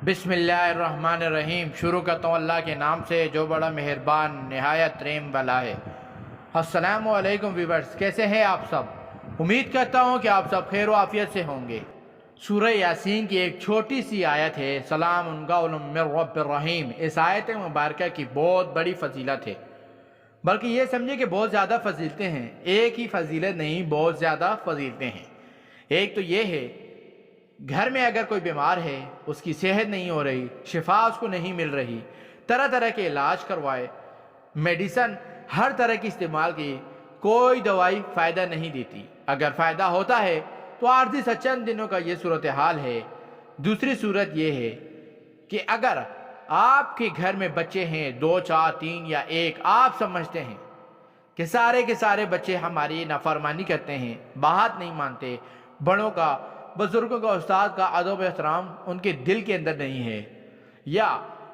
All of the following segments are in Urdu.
بسم اللہ الرحمن الرحیم۔ شروع کرتا ہوں اللہ کے نام سے جو بڑا مہربان نہایت رحم والا ہے۔ السلام علیکم ویورز، کیسے ہیں آپ سب؟ امید کرتا ہوں کہ آپ سب خیر و عافیت سے ہوں گے۔ سورہ یاسین کی ایک چھوٹی سی آیت ہے، سلام قول من رب الرحیم۔ اس آیت مبارکہ کی بہت بڑی فضیلت ہے، بلکہ یہ سمجھے کہ بہت زیادہ فضیلتیں ہیں۔ ایک ہی فضیلت نہیں، بہت زیادہ فضیلتیں ہیں۔ ایک تو یہ ہے، گھر میں اگر کوئی بیمار ہے، اس کی صحت نہیں ہو رہی، شفا اس کو نہیں مل رہی، طرح طرح کے علاج کروائے، میڈیسن ہر طرح کی استعمال کی، کوئی دوائی فائدہ نہیں دیتی۔ اگر فائدہ ہوتا ہے تو عارضی سے چند دنوں کا یہ صورتحال ہے۔ دوسری صورت یہ ہے کہ اگر آپ کے گھر میں بچے ہیں، 2 4 3 یا 1، آپ سمجھتے ہیں کہ سارے بچے ہماری نافرمانی کرتے ہیں، بات نہیں مانتے، بڑوں کا، بزرگوں کا، استاد کا ادب و احترام ان کے دل کے اندر نہیں ہے، یا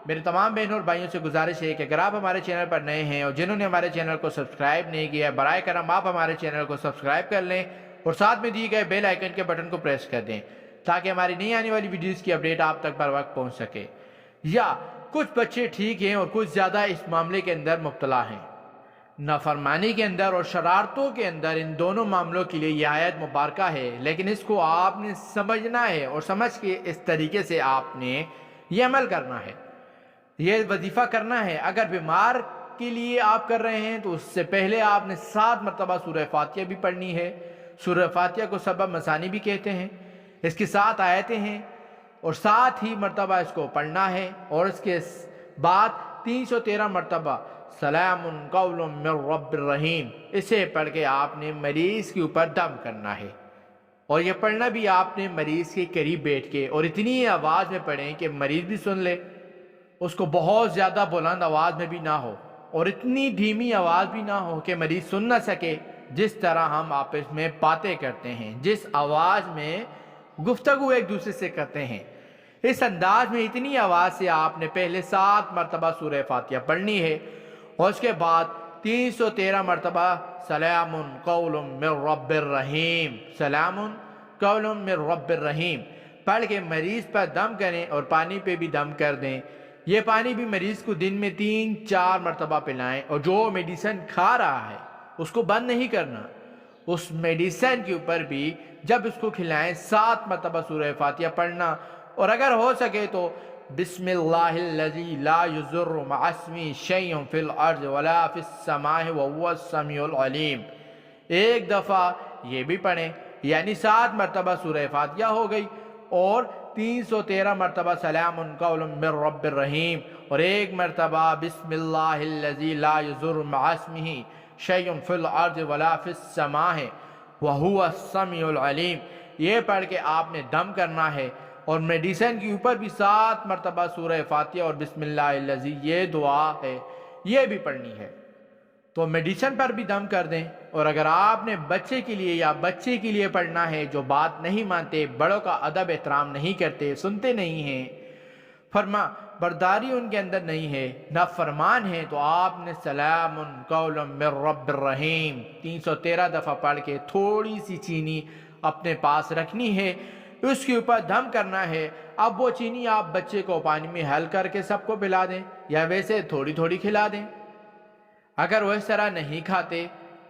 میرے تمام بہنوں اور بھائیوں سے گزارش ہے کہ اگر آپ ہمارے چینل پر نئے ہیں اور جنہوں نے ہمارے چینل کو سبسکرائب نہیں کیا ہے، برائے کرم آپ ہمارے چینل کو سبسکرائب کر لیں اور ساتھ میں دیے گئے بیل آئیکن کے بٹن کو پریس کر دیں تاکہ ہماری نئی آنے والی ویڈیوز کی اپڈیٹ آپ تک پر وقت پہنچ سکے۔ یا کچھ بچے ٹھیک ہیں اور کچھ زیادہ اس معاملے کے اندر مبتلا ہیں، نافرمانی کے اندر اور شرارتوں کے اندر۔ ان دونوں معاملوں کے لیے یہ آیت مبارکہ ہے، لیکن اس کو آپ نے سمجھنا ہے اور سمجھ کے اس طریقے سے آپ نے یہ عمل کرنا ہے، یہ وظیفہ کرنا ہے۔ اگر بیمار کے لیے آپ کر رہے ہیں تو اس سے پہلے آپ نے 7 مرتبہ سورہ فاتحہ بھی پڑھنی ہے۔ سورہ فاتحہ کو سبع مثانی بھی کہتے ہیں۔ اس کی 7 آیتیں ہیں اور 7 ہی مرتبہ اس کو پڑھنا ہے، اور اس کے بعد 313 مرتبہ سلام قول من رب الرحیم، اسے پڑھ کے آپ نے مریض کے اوپر دم کرنا ہے، اور یہ پڑھنا بھی آپ نے مریض کے قریب بیٹھ کے، اور اتنی آواز میں پڑھیں کہ مریض بھی سن لے، اس کو بہت زیادہ بلند آواز میں بھی نہ ہو اور اتنی دھیمی آواز بھی نہ ہو کہ مریض سن نہ سکے۔ جس طرح ہم آپس میں باتیں کرتے ہیں، جس آواز میں گفتگو ایک دوسرے سے کرتے ہیں، اس انداز میں اتنی آواز سے آپ نے پہلے 7 مرتبہ سورہ فاتحہ پڑھنی ہے، اور اس کے بعد 313 مرتبہ سلام قول من رب الرحیم، سلام قول من رب الرحیم پڑھ کے مریض پر دم کریں، اور پانی پہ بھی دم کر دیں۔ یہ پانی بھی مریض کو دن میں 3 4 مرتبہ پلائیں، اور جو میڈیسن کھا رہا ہے اس کو بند نہیں کرنا، اس میڈیسن کے اوپر بھی جب اس کو کھلائیں 7 مرتبہ سورہ فاتحہ پڑھنا، اور اگر ہو سکے تو بسم اللہ الذی لا یضر مع اسمہ شیء فی الارض ولا فی السماء وهو السمیع العلیم، ایک دفعہ یہ بھی پڑھیں، یعنی 7 مرتبہ سورہ فاتحہ ہو گئی، اور 313 مرتبہ سلام قول من رب الرحیم، اور 1 مرتبہ بسم اللہ الذی لا یضر مع اسمہ شیء فی الارض ولا فی السماء وهو السمیع العلیم، یہ پڑھ کے آپ نے دم کرنا ہے، اور میڈیسن کے اوپر بھی 7 مرتبہ سورہ فاتحہ اور بسم اللہ الذی، یہ دعا ہے، یہ بھی پڑھنی ہے۔ تو میڈیسن پر بھی دم کر دیں، اور اگر آپ نے بچے کے لیے یا بچے کے لیے پڑھنا ہے جو بات نہیں مانتے، بڑوں کا ادب احترام نہیں کرتے، سنتے نہیں ہیں، فرما برداری ان کے اندر نہیں ہے، نافرمان ہے، تو آپ نے سلام قول من رب الرحیم 313 دفعہ پڑھ کے تھوڑی سی چینی اپنے پاس رکھنی ہے، اس کے اوپر دم کرنا ہے۔ اب وہ چینی آپ بچے کو پانی میں حل کر کے سب کو پلا دیں، یا ویسے تھوڑی تھوڑی کھلا دیں۔ اگر وہ اس طرح نہیں کھاتے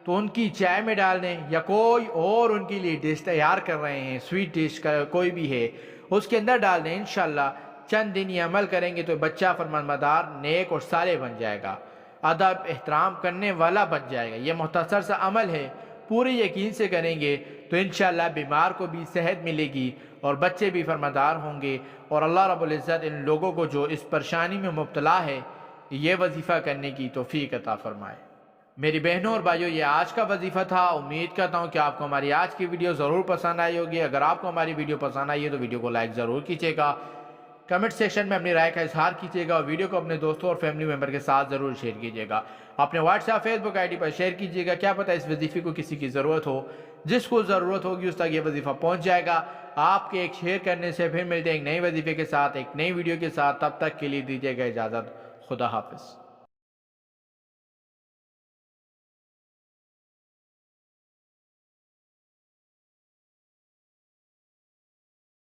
تو ان کی چائے میں ڈال دیں، یا کوئی اور ان کے لیے ڈش تیار کر رہے ہیں، سویٹ ڈش کا کوئی بھی ہے، اس کے اندر ڈال دیں۔ انشاءاللہ چند دن یہ عمل کریں گے تو بچہ فرمانبردار، نیک اور صالح بن جائے گا، ادب احترام کرنے والا بن جائے گا۔ یہ مختصر سا عمل ہے، پورے یقین سے کریں گے تو انشاءاللہ بیمار کو بھی صحت ملے گی اور بچے بھی فرمانبردار ہوں گے، اور اللہ رب العزت ان لوگوں کو جو اس پریشانی میں مبتلا ہے یہ وظیفہ کرنے کی توفیق عطا فرمائے۔ میری بہنوں اور بھائیوں، یہ آج کا وظیفہ تھا۔ امید کرتا ہوں کہ آپ کو ہماری آج کی ویڈیو ضرور پسند آئی ہوگی۔ اگر آپ کو ہماری ویڈیو پسند آئی ہے تو ویڈیو کو لائک ضرور کیجیے گا، کمنٹ سیکشن میں اپنی رائے کا اظہار کیجیے گا، اور ویڈیو کو اپنے دوستوں اور فیملی ممبر کے ساتھ ضرور شیئر کیجیے گا۔ اپنے WhatsApp Facebook I D پر شیئر کیجیے گا، کیا پتہ اس وظیفے کو کسی کی ضرورت ہو، جس کو ضرورت ہوگی اس تک یہ وظیفہ پہنچ جائے گا۔ آپ کے ایک شیئر کرنے سے پھر ملتے ہیں ایک نئے وظیفے کے ساتھ، ایک نئی ویڈیو کے ساتھ۔ تب تک کے لیے دیجیے گا اجازت، خدا حافظ۔